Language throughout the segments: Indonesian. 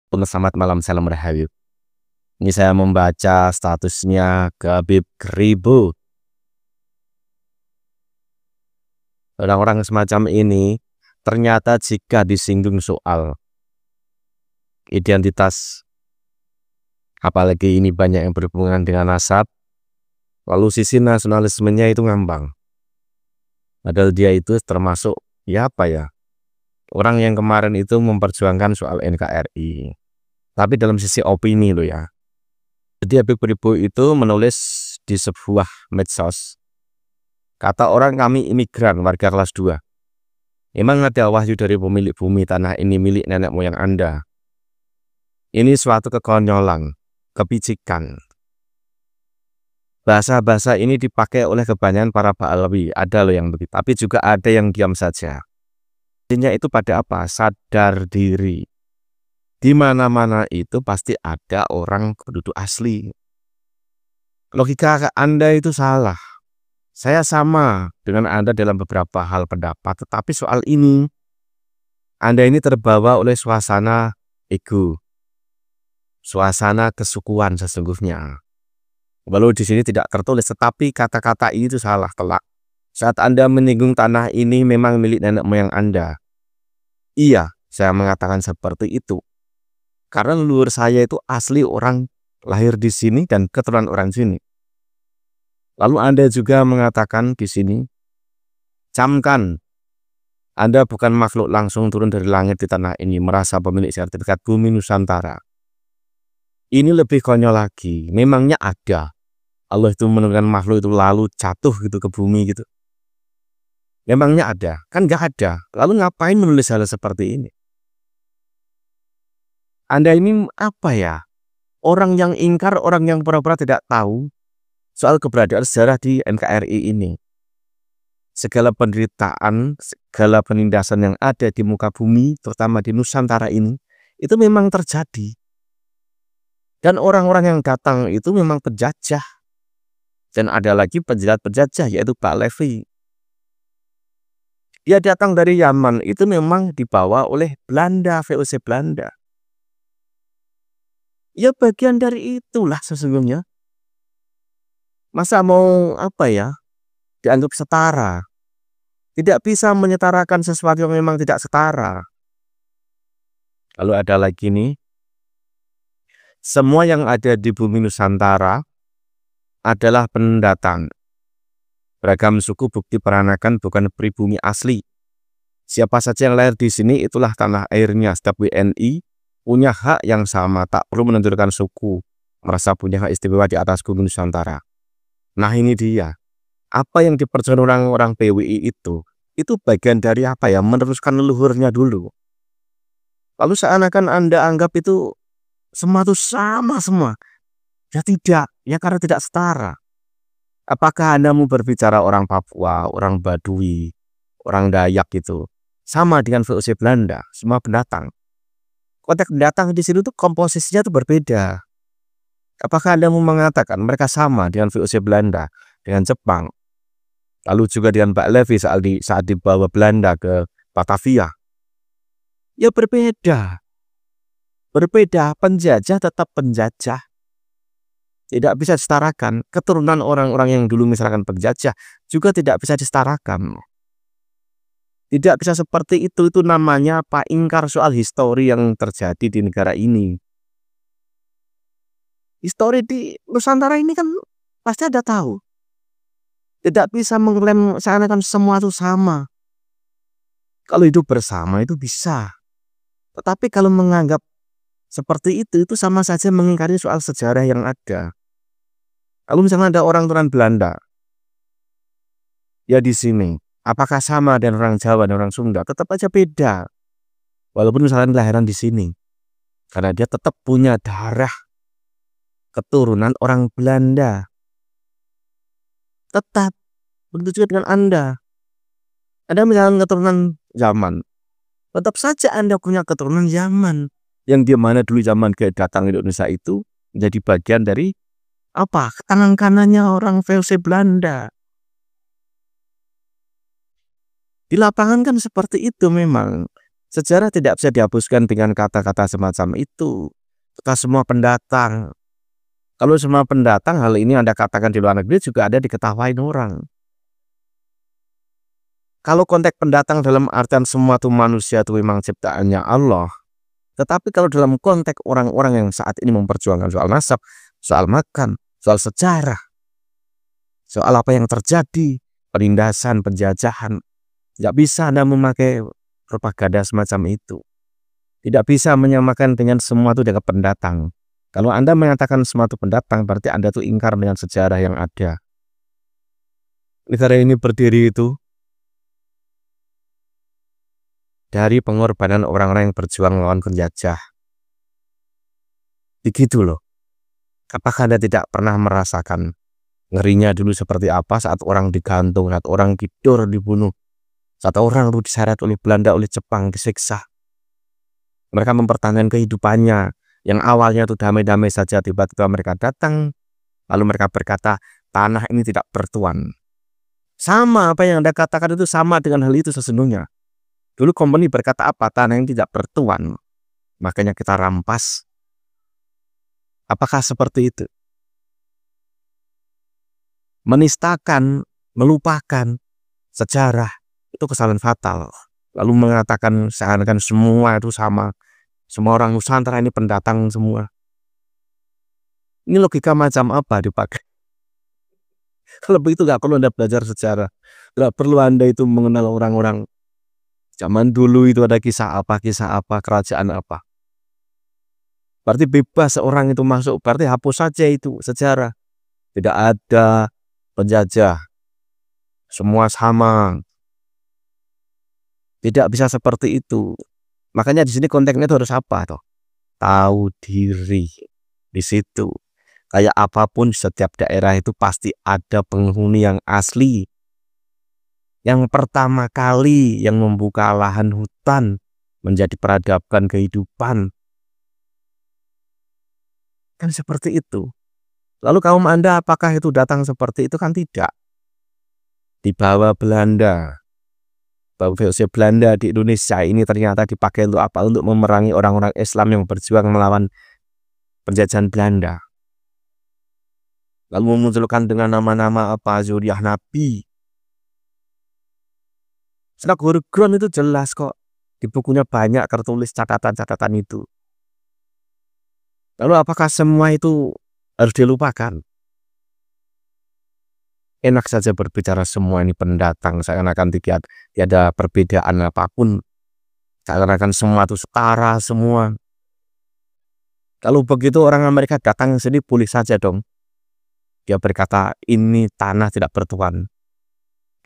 Selamat malam, salam rahayu. Ini saya membaca statusnya Habib Kribo. Orang-orang semacam ini ternyata jika disinggung soal identitas, apalagi ini banyak yang berhubungan dengan nasab, lalu sisi nasionalismenya itu ngambang. Padahal dia itu termasuk orang yang kemarin itu memperjuangkan soal NKRI. Tapi dalam sisi opini loh ya. Jadi Habib Kribo itu menulis di sebuah medsos. Kata orang, kami imigran warga kelas 2. Memang ada wahyu dari pemilik bumi, tanah ini milik nenek moyang Anda. Ini suatu kekonyolan, kepicikan. Bahasa-bahasa ini dipakai oleh kebanyakan para Ba'alawi. Ada loh yang begitu, tapi juga ada yang diam saja. Intinya itu pada apa? Sadar diri. Di mana-mana itu pasti ada orang penduduk asli. Logika Anda itu salah. Saya sama dengan Anda dalam beberapa hal pendapat, tetapi soal ini Anda ini terbawa oleh suasana ego, suasana kesukuan sesungguhnya. Walau di sini tidak tertulis, tetapi kata-kata ini itu salah telak. Saat Anda menyinggung tanah ini memang milik nenek moyang Anda. Iya, saya mengatakan seperti itu. Karena leluhur saya itu asli orang lahir di sini dan keturunan orang sini. Lalu Anda juga mengatakan di sini, camkan, Anda bukan makhluk langsung turun dari langit di tanah ini, merasa pemilik sertifikat bumi Nusantara. Ini lebih konyol lagi, memangnya ada Allah itu menurunkan makhluk itu lalu jatuh gitu ke bumi gitu. Memangnya ada? Kan nggak ada. Lalu ngapain menulis hal seperti ini? Anda ini orang yang ingkar, orang yang pura-pura tidak tahu soal keberadaan sejarah di NKRI ini. Segala penderitaan, segala penindasan yang ada di muka bumi, terutama di Nusantara ini, itu memang terjadi. Dan orang-orang yang datang itu memang penjajah. Dan ada lagi penjahat-penjajah, yaitu Pak Levi. Dia datang dari Yaman, itu memang dibawa oleh Belanda, VOC Belanda. Ya bagian dari itulah sesungguhnya. Masa mau dianggap setara? Tidak bisa menyetarakan sesuatu yang memang tidak setara. Lalu ada lagi nih, semua yang ada di bumi Nusantara adalah pendatang. Beragam suku bukti peranakan bukan pribumi asli. Siapa saja yang lahir di sini itulah tanah airnya. Setiap WNI punya hak yang sama, tak perlu menentukan suku, merasa punya hak istimewa di atas bumi Nusantara. Nah ini dia, apa yang diperjuangkan orang-orang PWI itu bagian dari meneruskan leluhurnya dulu. Lalu seakan Anda anggap itu semua itu sama semua. Ya tidak, ya karena tidak setara. Apakah Anda mau berbicara orang Papua, orang Baduy, orang Dayak itu sama dengan VOC Belanda, semua pendatang? Konteks pendatang di sini tuh komposisinya tuh berbeda. Apakah Anda mau mengatakan mereka sama dengan VOC Belanda, dengan Jepang, lalu juga dengan Pak Levi saat dibawa Belanda ke Batavia? Ya berbeda. Berbeda, penjajah tetap penjajah. Tidak bisa disetarakan. Keturunan orang-orang yang dulu misalkan penjajah juga tidak bisa disetarakan. Tidak bisa seperti itu namanya ingkar soal histori yang terjadi di negara ini. Histori di Nusantara ini kan pasti ada tahu. Tidak bisa mengklaim seakan-akan semua itu sama. Kalau hidup bersama itu bisa. Tetapi kalau menganggap seperti itu sama saja mengingkari soal sejarah yang ada. Kalau misalnya ada orang keturunan Belanda, ya di sini, apakah sama dengan orang Jawa dan orang Sunda? Tetap aja beda. Walaupun misalnya kelahiran di sini, karena dia tetap punya darah keturunan orang Belanda. Tetap begitu juga dengan Anda. Anda misalnya keturunan Yaman, tetap saja Anda punya keturunan Yaman, yang di mana dulu zaman datang Indonesia itu menjadi bagian dari tangan kanannya orang VOC Belanda. Di lapangan kan seperti itu memang. Sejarah tidak bisa dihapuskan dengan kata-kata semacam itu. Kita semua pendatang. Kalau semua pendatang, hal ini Anda katakan di luar negeri juga ada diketawain orang. Kalau konteks pendatang dalam artian semua itu manusia itu memang ciptaannya Allah. Tetapi kalau dalam konteks orang-orang yang saat ini memperjuangkan soal nasab, soal makan, soal sejarah, soal apa yang terjadi, penindasan, penjajahan, tidak bisa Anda memakai propaganda semacam itu. Tidak bisa menyamakan dengan semua itu dengan pendatang. Kalau Anda mengatakan semua itu pendatang, berarti Anda itu ingkar dengan sejarah yang ada. Negara ini berdiri itu dari pengorbanan orang-orang yang berjuang melawan penjajah. Begitu loh. Apakah Anda tidak pernah merasakan ngerinya dulu seperti apa saat orang digantung, saat orang tidur dibunuh, saat orang itu diseret oleh Belanda, oleh Jepang, disiksa. Mereka mempertahankan kehidupannya yang awalnya itu damai-damai saja, tiba-tiba mereka datang, lalu mereka berkata, tanah ini tidak bertuan. Sama apa yang Anda katakan itu sama dengan hal itu sesungguhnya. Dulu company berkata apa? Tanah yang tidak bertuan, makanya kita rampas. Apakah seperti itu? Menistakan, melupakan sejarah itu kesalahan fatal. Lalu mengatakan seakan-akan semua itu sama. Semua orang Nusantara ini pendatang semua. Ini logika macam apa dipakai? Kalau begitu nggak perlu Anda belajar sejarah. Nggak perlu Anda itu mengenal orang-orang zaman dulu itu ada kisah apa, kerajaan apa. Berarti bebas orang itu masuk, berarti hapus saja itu sejarah. Tidak ada penjajah. Semua sama. Tidak bisa seperti itu. Makanya di sini konteksnya itu harus apa toh? Tahu diri. Di situ. Kayak apapun setiap daerah itu pasti ada penghuni yang asli. Yang pertama kali yang membuka lahan hutan menjadi peradaban kehidupan. Kan seperti itu. Lalu kaum Anda apakah itu datang seperti itu? Kan tidak. Dibawa Belanda. VOC Belanda di Indonesia ini ternyata dipakai untuk apa? Untuk memerangi orang-orang Islam yang berjuang melawan penjajahan Belanda. Lalu memunculkan dengan nama-nama apa? Zuriah Nabi. Senagori Ground itu jelas kok. Di bukunya banyak tertulis catatan-catatan itu. Lalu apakah semua itu harus dilupakan? Enak saja berbicara semua ini pendatang. Seakan-akan tidak ada perbedaan apapun. Seakan-akan semua itu setara semua. Kalau begitu orang Amerika datang sini boleh saja dong. Dia berkata ini tanah tidak bertuan.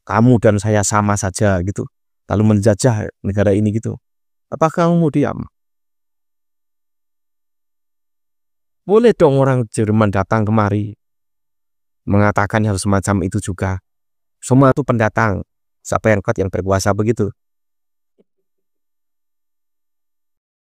Kamu dan saya sama saja gitu. Lalu menjajah negara ini gitu. Apakah kamu diam? Boleh dong orang Jerman datang kemari mengatakan hal semacam itu juga. Semua itu pendatang. Siapa yang kuat yang berkuasa begitu.